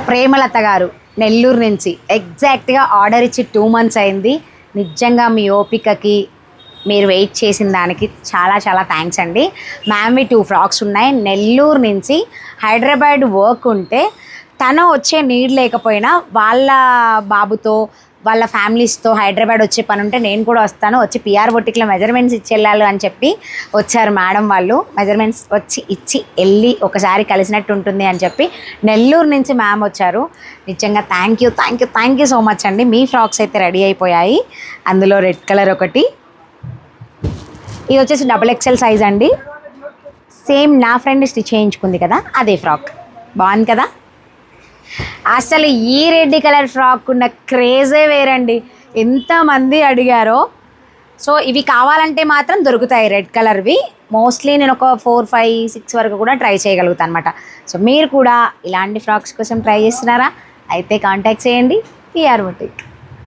ప్రేమలత గారు నెల్లూరు నుంచి ఎగ్జాక్ట్గా ఆర్డర్ ఇచ్చి 2 months అయింది. నిజంగా మీ ఓపికకి మీరు వెయిట్ చేసిన దానికి చాలా చాలా థ్యాంక్స్ అండి. మ్యామ్వి 2 frocks ఉన్నాయి. నెల్లూరు నుంచి హైదరాబాద్ వర్క్ ఉంటే తను వచ్చే నీడ్ లేకపోయినా వాళ్ళ బాబుతో వాళ్ళ ఫ్యామిలీస్తో హైదరాబాద్ వచ్చే పని ఉంటే నేను కూడా వస్తాను, వచ్చి పిఆర్ బొటిక్లో మెజర్మెంట్స్ ఇచ్చి వెళ్ళాలి అని చెప్పి వచ్చారు మేడం వాళ్ళు. మెజర్మెంట్స్ వచ్చి ఇచ్చి వెళ్ళి ఒకసారి కలిసినట్టు ఉంటుంది అని చెప్పి నెల్లూరు నుంచి మ్యామ్ వచ్చారు. నిజంగా థ్యాంక్ యూ సో మచ్ అండి. మీ ఫ్రాక్స్ అయితే రెడీ అయిపోయాయి. అందులో రెడ్ కలర్ ఒకటి, ఇది వచ్చేసి XXL సైజ్ అండి. సేమ్ నా ఫ్రెండ్ స్టిచ్ చేయించుకుంది కదా అదే ఫ్రాక్, బాగుంది కదా. అసలు ఈ రెడ్ కలర్ ఫ్రాక్ ఉన్న క్రేజే వేరండి, ఎంతమంది అడిగారో. సో ఇవి కావాలంటే మాత్రం దొరుకుతాయి రెడ్ కలర్వి. మోస్ట్లీ నేను ఒక 4, 5, 6 వరకు కూడా ట్రై చేయగలుగుతాను అనమాట. సో మీరు కూడా ఇలాంటి ఫ్రాక్స్ కోసం ట్రై చేస్తున్నారా? అయితే కాంటాక్ట్ చేయండి పిఆర్ బొటిక్.